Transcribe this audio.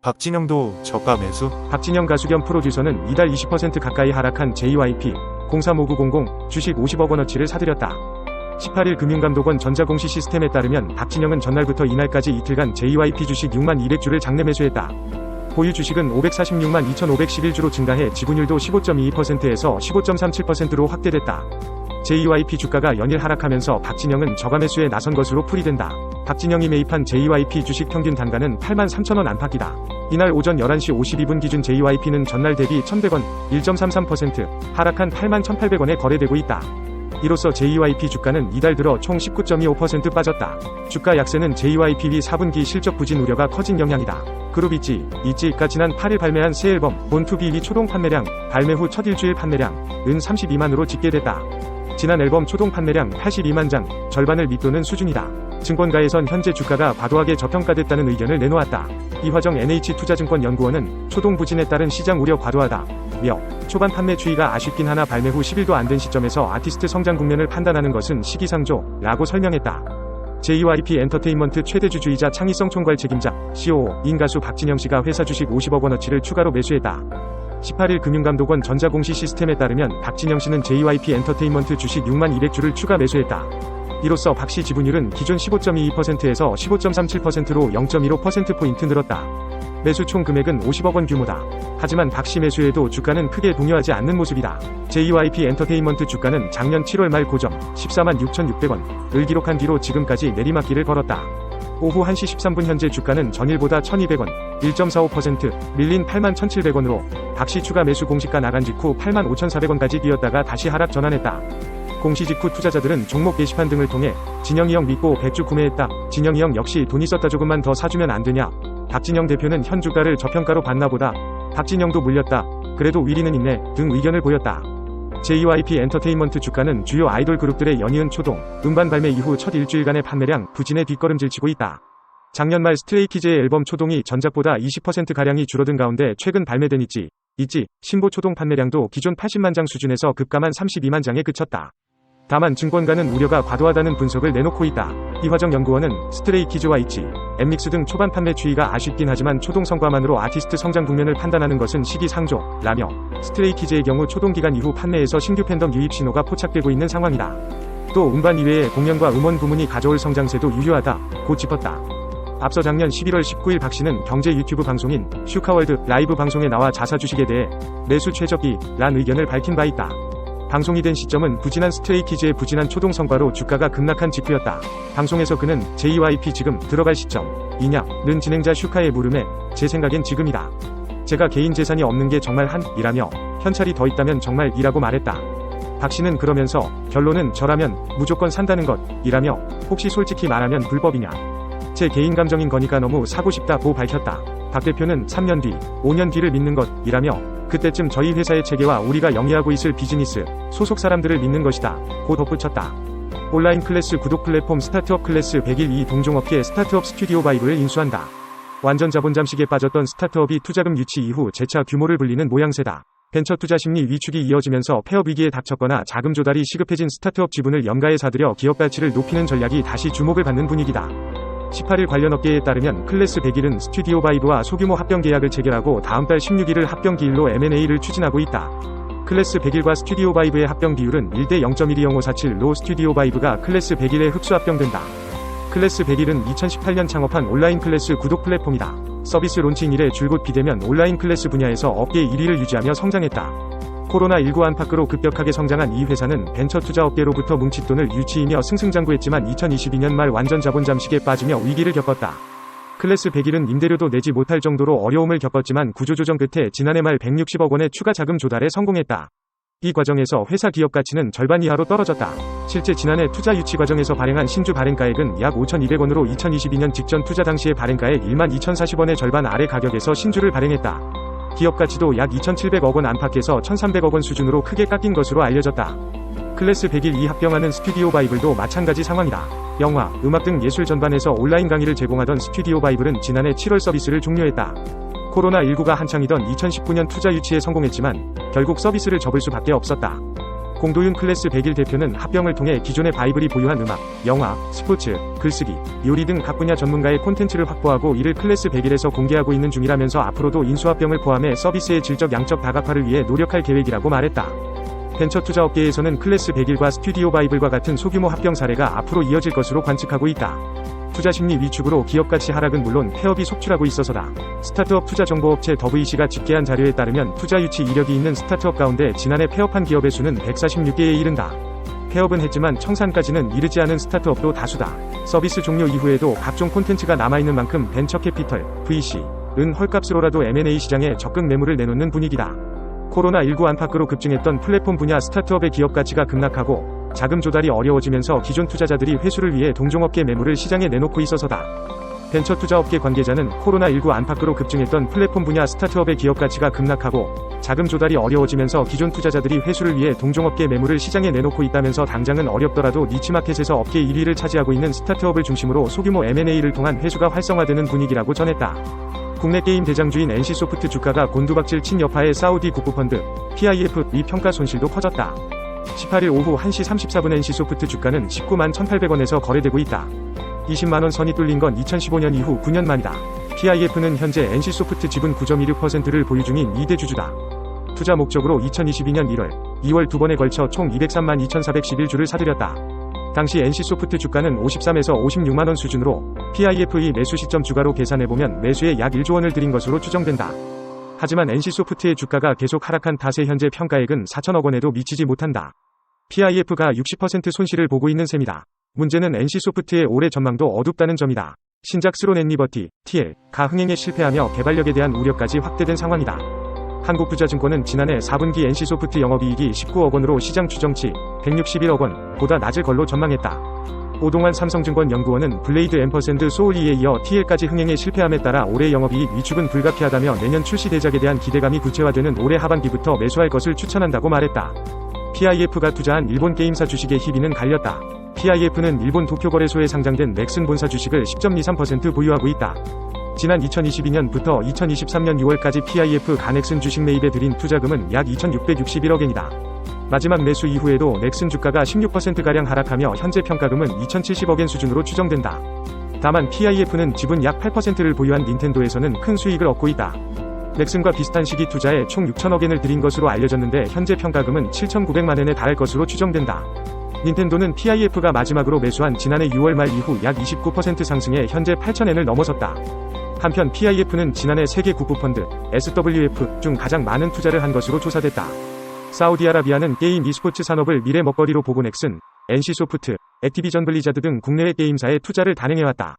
박진영도 저가 매수? 박진영 가수 겸 프로듀서는 이달 20% 가까이 하락한 JYP 035900 주식 50억 원어치를 사들였다. 18일 금융감독원 전자공시 시스템에 따르면 박진영은 전날부터 이날까지 이틀간 JYP 주식 6만 200주를 장내 매수했다. 보유 주식은 546만 2511주로 증가해 지분율도 15.22%에서 15.37%로 확대됐다. JYP 주가가 연일 하락하면서 박진영은 저가 매수에 나선 것으로 풀이된다. 박진영이 매입한 JYP 주식 평균 단가는 83,000원 안팎이다. 이날 오전 11시 52분 기준 JYP는 전날 대비 1,100원, 1.33% 하락한 81,800원에 거래되고 있다. 이로써 JYP 주가는 이달 들어 총 19.25% 빠졌다. 주가 약세는 JYP 4분기 실적 부진 우려가 커진 영향이다. 그룹 있지가 지난 8일 발매한 새 앨범 본투비 초동 판매량, 발매 후 첫 일주일 판매량 은 32만으로 집계됐다. 지난 앨범 초동 판매량 82만 장, 절반을 밑도는 수준이다. 증권가에선 현재 주가가 과도하게 저평가됐다는 의견을 내놓았다. 이화정 NH투자증권연구원은 초동 부진에 따른 시장 우려 과도하다며 초반 판매 추이가 아쉽긴 하나 발매 후 10일도 안 된 시점에서 아티스트 성장 국면을 판단하는 것은 시기상조라고 설명했다. JYP 엔터테인먼트 최대 주주이자 창의성 총괄 책임자 COO인 가수 박진영씨가 회사 주식 50억 원어치를 추가로 매수했다. 18일 금융감독원 전자공시 시스템에 따르면 박진영씨는 JYP 엔터테인먼트 주식 6만 200주를 추가 매수했다. 이로써 박씨 지분율은 기존 15.22%에서 15.37%로 0.15%포인트 늘었다. 매수 총 금액은 50억 원 규모다. 하지만 박씨 매수에도 주가는 크게 동요하지 않는 모습이다. JYP 엔터테인먼트 주가는 작년 7월 말 고점 14만 6,600원을 기록한 뒤로 지금까지 내리막길을 걸었다. 오후 1시 13분 현재 주가는 전일보다 1,200원, 1.45% 밀린 8만 1,700원으로 박씨 추가 매수 공시가 나간 직후 8만 5,400원까지 뛰었다가 다시 하락 전환했다. 공시 직후 투자자들은 종목 게시판 등을 통해 진영이 형 믿고 100주 구매했다. 진영이 형 역시 돈 있었다 조금만 더 사주면 안 되냐. 박진영 대표는 현 주가를 저평가로 봤나 보다. 박진영도 물렸다. 그래도 위리는 있네. 등 의견을 보였다. JYP 엔터테인먼트 주가는 주요 아이돌 그룹들의 연이은 초동, 음반 발매 이후 첫 일주일간의 판매량 부진에 뒷걸음질 치고 있다. 작년 말 스트레이키즈의 앨범 초동이 전작보다 20%가량이 줄어든 가운데 최근 발매된 있지, 신보 초동 판매량도 기존 80만 장 수준에서 급감한 32만 장에 그쳤다. 다만 증권가는 우려가 과도하다는 분석을 내놓고 있다. 이화정 연구원은 스트레이키즈와 있지, 엠믹스 등 초반 판매 추이가 아쉽긴 하지만 초동 성과만으로 아티스트 성장 국면을 판단하는 것은 시기상조라며 스트레이키즈의 경우 초동 기간 이후 판매에서 신규 팬덤 유입 신호가 포착되고 있는 상황이다. 또 음반 이외에 공연과 음원 부문이 가져올 성장세도 유효하다고 짚었다. 앞서 작년 11월 19일 박씨는 경제 유튜브 방송인 슈카월드 라이브 방송에 나와 자사 주식에 대해 매수 최적이란 의견을 밝힌 바 있다. 방송이 된 시점은 부진한 스트레이키즈의 부진한 초동 성과로 주가가 급락한 직후였다. 방송에서 그는 JYP 지금 들어갈 시점이냐는 진행자 슈카의 물음에 제 생각엔 지금이다. 제가 개인 재산이 없는 게 정말 한이라며 현찰이 더 있다면 정말 이라고 말했다. 박씨는 그러면서 결론은 저라면 무조건 산다는 것이라며 혹시 솔직히 말하면 불법이냐. 제 개인 감정인 거니까 너무 사고 싶다고 밝혔다. 박 대표는 3년 뒤, 5년 뒤를 믿는 것이라며 그때쯤 저희 회사의 체계와 우리가 영위하고 있을 비즈니스, 소속 사람들을 믿는 것이다 고 덧붙였다. 온라인 클래스 구독 플랫폼 스타트업 클래스 100일 이 동종업계 스타트업 스튜디오 바이브를 인수한다. 완전 자본 잠식에 빠졌던 스타트업이 투자금 유치 이후 재차 규모를 불리는 모양새다. 벤처 투자 심리 위축이 이어지면서 폐업 위기에 닥쳤거나 자금 조달이 시급해진 스타트업 지분을 연가에 사들여 기업 가치를 높이는 전략이 다시 주목을 받는 분위기다. 18일 관련 업계에 따르면 클래스 101은 스튜디오 바이브와 소규모 합병 계약을 체결하고 다음 달 16일을 합병 기일로 M&A를 추진하고 있다. 클래스 101과 스튜디오 바이브의 합병 비율은 1대 0.120547로 스튜디오 바이브가 클래스 101에 흡수 합병된다. 클래스 101은 2018년 창업한 온라인 클래스 구독 플랫폼이다. 서비스 론칭 이래 줄곧 비대면 온라인 클래스 분야에서 업계 1위를 유지하며 성장했다. 코로나19 안팎으로 급격하게 성장한 이 회사는 벤처 투자 업계로부터 뭉칫돈을 유치이며 승승장구했지만 2022년 말 완전 자본 잠식에 빠지며 위기를 겪었다. 클래스 101은 임대료도 내지 못할 정도로 어려움을 겪었지만 구조조정 끝에 지난해 말 160억 원의 추가 자금 조달에 성공했다. 이 과정에서 회사 기업 가치는 절반 이하로 떨어졌다. 실제 지난해 투자 유치 과정에서 발행한 신주 발행가액은 약 5,200원으로 2022년 직전 투자 당시의 발행가액 12,040원의 절반 아래 가격에서 신주를 발행했다. 기업 가치도 약 2,700억 원 안팎에서 1,300억 원 수준으로 크게 깎인 것으로 알려졌다. 클래스 101 이 합병하는 스튜디오 바이블도 마찬가지 상황이다. 영화, 음악 등 예술 전반에서 온라인 강의를 제공하던 스튜디오 바이블은 지난해 7월 서비스를 종료했다. 코로나19가 한창이던 2019년 투자 유치에 성공했지만 결국 서비스를 접을 수밖에 없었다. 공도윤 클래스 101 대표는 합병을 통해 기존의 바이블이 보유한 음악, 영화, 스포츠, 글쓰기, 요리 등 각 분야 전문가의 콘텐츠를 확보하고 이를 클래스 101에서 공개하고 있는 중이라면서 앞으로도 인수합병을 포함해 서비스의 질적 양적 다각화를 위해 노력할 계획이라고 말했다. 벤처 투자 업계에서는 클래스 101과 스튜디오 바이블과 같은 소규모 합병 사례가 앞으로 이어질 것으로 관측하고 있다. 투자 심리 위축으로 기업 가치 하락은 물론 폐업이 속출하고 있어서다. 스타트업 투자 정보업체 더브이시가 집계한 자료에 따르면 투자 유치 이력이 있는 스타트업 가운데 지난해 폐업한 기업의 수는 146개에 이른다. 폐업은 했지만 청산까지는 이르지 않은 스타트업도 다수다. 서비스 종료 이후에도 각종 콘텐츠가 남아있는 만큼 벤처 캐피털, VC,은 헐값으로라도 M&A 시장에 적극 매물을 내놓는 분위기다. 코로나19 안팎으로 급증했던 플랫폼 분야 스타트업의 기업 가치가 급락하고 자금 조달이 어려워지면서 기존 투자자들이 회수를 위해 동종업계 매물을 시장에 내놓고 있어서다. 벤처 투자업계 관계자는 코로나19 안팎으로 급증했던 플랫폼 분야 스타트업의 기업 가치가 급락하고 자금 조달이 어려워지면서 기존 투자자들이 회수를 위해 동종업계 매물을 시장에 내놓고 있다면서 당장은 어렵더라도 니치마켓에서 업계 1위를 차지하고 있는 스타트업을 중심으로 소규모 M&A를 통한 회수가 활성화되는 분위기라고 전했다. 국내 게임 대장주인 NC소프트 주가가 곤두박질 친 여파에 사우디 국부펀드, PIF의 평가 손실도 커졌다. 18일 오후 1시 34분 NC소프트 주가는 19만 1,800원에서 거래되고 있다. 20만원 선이 뚫린 건 2015년 이후 9년 만이다. PIF는 현재 NC소프트 지분 9.16%를 보유 중인 2대 주주다. 투자 목적으로 2022년 1월, 2월 두 번에 걸쳐 총 203만 2,411주를 사들였다. 당시 NC소프트 주가는 53에서 56만원 수준으로 PIF의 매수 시점 주가로 계산해보면 매수에 약 1조 원을 들인 것으로 추정된다. 하지만 NC소프트의 주가가 계속 하락한 탓에 현재 평가액은 4천억 원에도 미치지 못한다. PIF가 60% 손실을 보고 있는 셈이다. 문제는 NC소프트의 올해 전망도 어둡다는 점이다. 신작 스론앤 리버티, TL,가 흥행에 실패하며 개발력에 대한 우려까지 확대된 상황이다. 한국투자증권은 지난해 4분기 NC소프트 영업이익이 19억 원으로 시장 추정치 161억 원보다 낮을 걸로 전망했다. 오동환 삼성증권 연구원은 블레이드 앰퍼샌드 소울이에 이어 TL까지 흥행에 실패함에 따라 올해 영업이익 위축은 불가피하다며 내년 출시 대작에 대한 기대감이 구체화되는 올해 하반기부터 매수할 것을 추천한다고 말했다. PIF가 투자한 일본 게임사 주식의 희비는 갈렸다. PIF는 일본 도쿄거래소에 상장된 넥슨 본사 주식을 10.23% 보유하고 있다. 지난 2022년부터 2023년 6월까지 PIF 가넥슨 주식 매입에 들인 투자금은 약 2,661억 엔이다. 마지막 매수 이후에도 넥슨 주가가 16%가량 하락하며 현재 평가금은 2,070억 엔 수준으로 추정된다. 다만 PIF는 지분 약 8%를 보유한 닌텐도에서는 큰 수익을 얻고 있다. 넥슨과 비슷한 시기 투자에 총 6천억 엔을 들인 것으로 알려졌는데 현재 평가금은 7,900만 엔에 달할 것으로 추정된다. 닌텐도는 PIF가 마지막으로 매수한 지난해 6월 말 이후 약 29% 상승해 현재 8,000엔을 넘어섰다. 한편 PIF는 지난해 세계 국부펀드, SWF 중 가장 많은 투자를 한 것으로 조사됐다. 사우디아라비아는 게임 e스포츠 산업을 미래 먹거리로 보고 넥슨, NC소프트, 액티비전 블리자드 등 국내외 게임사에 투자를 단행해왔다.